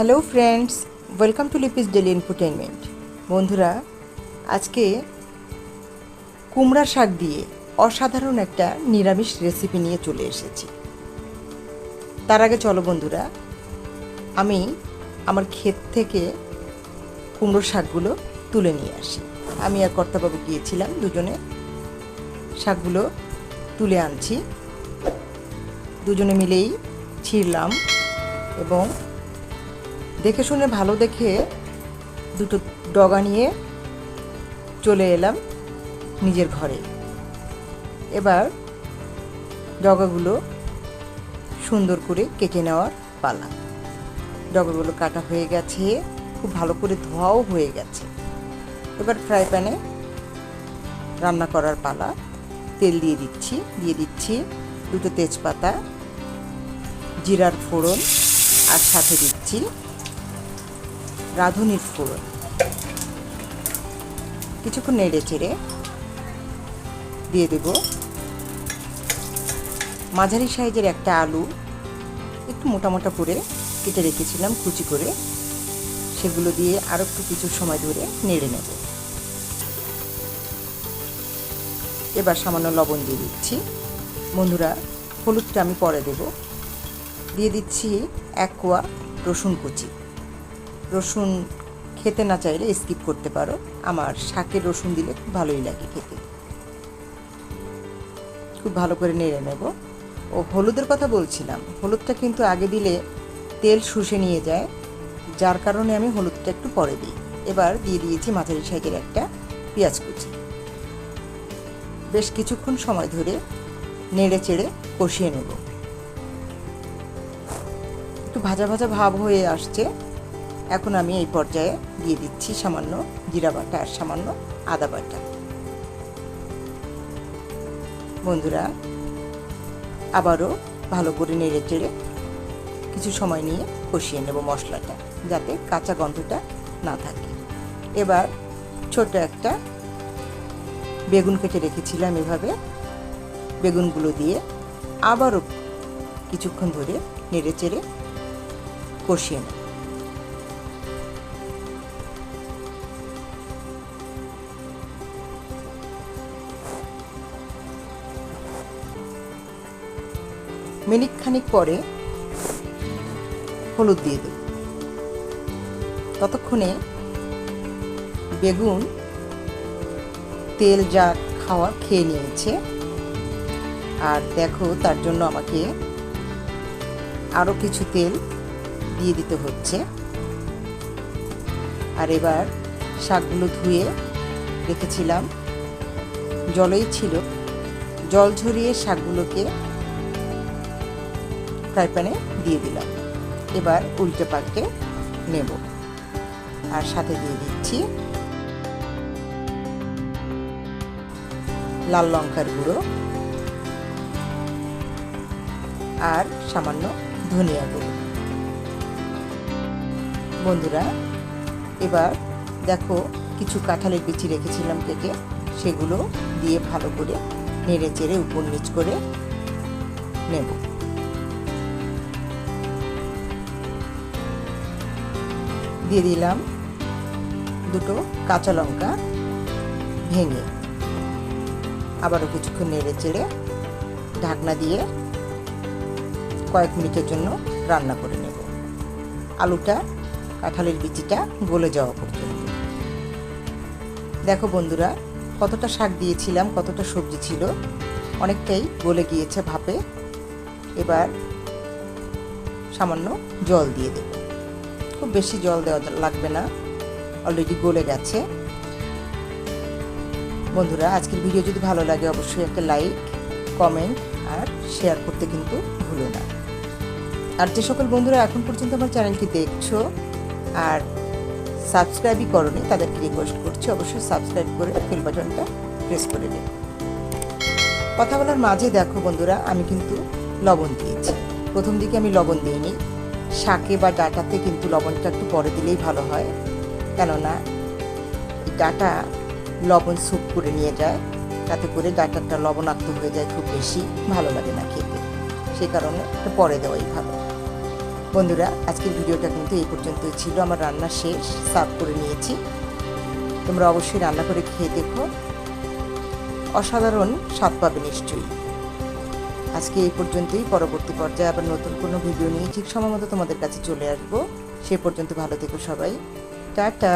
Hello friends, welcome to Lipi's daily entertainment. বন্ধুরা, আজকে কুমড়া শাক দিয়ে অসাধারণ একটা নিরামিষ রেসিপি নিয়ে চলে এসেছি। তার আগে চলো বন্ধুরা, আমি আমার ক্ষেত থেকে কুমড়ো শাকগুলো তুলে নিয়ে আসি। আমি আর কর্তাবাবু গিয়েছিলাম, দুজনে শাকগুলো তুলে আনছি। দুজনে মিলেই ছিঁড়লাম এবং দেখে শুনে ভালো দেখে দুটো ডগা নিয়ে চলে এলাম নিজের ঘরে। এবার ডগাগুলো সুন্দর করে কেটে নেওয়ার পালা। ডগাগুলো কাটা হয়ে গেছে, খুব ভালো করে ধোয়াও হয়ে গেছে। এবার ফ্রাই প্যানে রান্না করার পালা। তেল দিয়ে দিচ্ছি দুটো তেজপাতা, জিরার ফোড়ন, আর সাথে দিচ্ছি রাঁধুনির ফোড়ন। কিছুক্ষণ নেড়ে চেড়ে দিয়ে দেব মাঝারি সাইজের একটা আলু, একটু মোটা মোটা করে কেটে রেখেছিলাম কুচি করে। সেগুলো দিয়ে আরও একটু কিছু সময় ধরে নেড়ে নেব। এবার সামান্য লবণ দিয়ে দিচ্ছি। বন্ধুরা, হলুদটা আমি পরে দেব। দিয়ে দিচ্ছি 1 কোয়া রসুন কুচি। রসুন খেতে না চাইলে স্কিপ করতে পারো, আমার শাকে রসুন দিলে খুব ভালোই লাগে খেতে। খুব ভালো করে নেড়ে নেব। ও হলুদের কথা বলছিলাম, হলুদটা কিন্তু আগে দিলে তেল শুষে নিয়ে যায়, যার কারণে আমি হলুদটা একটু পরে দিই। এবার দিয়ে দিয়েছি মাঝারি সাইজের একটা পেঁয়াজ কুচি। বেশ কিছুক্ষণ সময় ধরে নেড়ে চেড়ে কষিয়ে নেব। একটু ভাজা ভাজা ভাব হয়ে আসছে। এখন আমি এই পর্যায়ে দিয়ে দিচ্ছি সামান্য জিরা বাটা আর সামান্য আদা বাটা। বন্ধুরা, আবারও ভালো করে নেড়ে চেড়ে কিছু সময় নিয়ে কষিয়ে নেব মশলাটা, যাতে কাঁচা গন্ধটা না থাকে। এবার ছোট একটা বেগুন কেটে রেখেছিলাম, এভাবে বেগুনগুলো দিয়ে আবারও কিছুক্ষণ ধরে নেড়ে চেড়ে কষিয়ে নেব। মিনিট খানিক পরে হলুদ দিয়ে দেব। ততক্ষণে বেগুন তেল যা খাওয়া খেয়ে নিয়েছে। আর দেখো, তার জন্য আমাকে আরও কিছু তেল দিয়ে দিতে হচ্ছে। আর এবার শাকগুলো ধুয়ে রেখেছিলাম, জলেই ছিল, জল ঝরিয়ে শাকগুলোকে ফ্রাই প্যানে দিয়ে দিলাম। এবার উল্টে পাল্টে নেব। আর সাথে দিয়ে দিচ্ছি লাল লঙ্কার গুঁড়ো আর সামান্য ধনিয়া গুঁড়ো। বন্ধুরা, এবার দেখো, কিছু কাঁঠালের বিচি রেখেছিলাম কেটে, সেগুলো দিয়ে ভালো করে নেড়ে চেড়ে উপর নিচ করে নেব। দিয়ে দিলাম দুটো কাঁচা লঙ্কা ভেঙে। আবারও কিছুক্ষণ নেড়ে চেড়ে ঢাকনা দিয়ে কয়েক মিনিটের জন্য রান্না করে নেব, আলুটা কাঁঠালের বিচিটা গলে যাওয়া পর্যন্ত। দেখো বন্ধুরা, কতটা শাক দিয়েছিলাম, কতটা সবজি ছিল, অনেকটাই গলে গিয়েছে ভাপে। এবার সামান্য জল দিয়ে দেব। খুব বেশি জল দেওয়া লাগবে না, অলরেডি গলে গেছে। বন্ধুরা, আজকের ভিডিও যদি ভালো লাগে অবশ্যই একটা লাইক, কমেন্ট আর শেয়ার করতে কিন্তু ভুলো না। আর যে সকল বন্ধুরা এখন পর্যন্ত আমার চ্যানেলটি দেখছো আর সাবস্ক্রাইবই করোনি, তাদেরকে রিকোয়েস্ট করছি অবশ্যই সাবস্ক্রাইব করে বেল বাটনটা প্রেস করে দিন। কথা বলার মাঝে দেখো বন্ধুরা, আমি কিন্তু লবণ দিয়েছি। প্রথম দিকে আমি লবণ দিইনি। শাকে বা ডাঁটাতে কিন্তু লবণটা একটু পরে দিলেই ভালো হয়, কেননা ডাঁটা লবণ স্যুপ করে নিয়ে যায়, তাতে করে ডাঁটাটা লবণাক্ত হয়ে যায়, খুব বেশি ভালো লাগে না খেতে। সেই কারণে একটু পরে দেওয়াই ভালো। বন্ধুরা, আজকের ভিডিওটা কিন্তু এই পর্যন্তই ছিল। আমার রান্না শেষ, সার্ভ করে নিয়েছি। তোমরা অবশ্যই রান্না করে খেয়ে দেখো, অসাধারণ স্বাদ পাবে নিশ্চয়ই। আজকে এই পর্যন্তই। পরবর্তী পর্যায়ে আবার নতুন কোনো ভিডিও নিয়ে ঠিক সময় মতো তোমাদের কাছে চলে আসবো। সে পর্যন্ত ভালো থেকো সবাই। টাটা।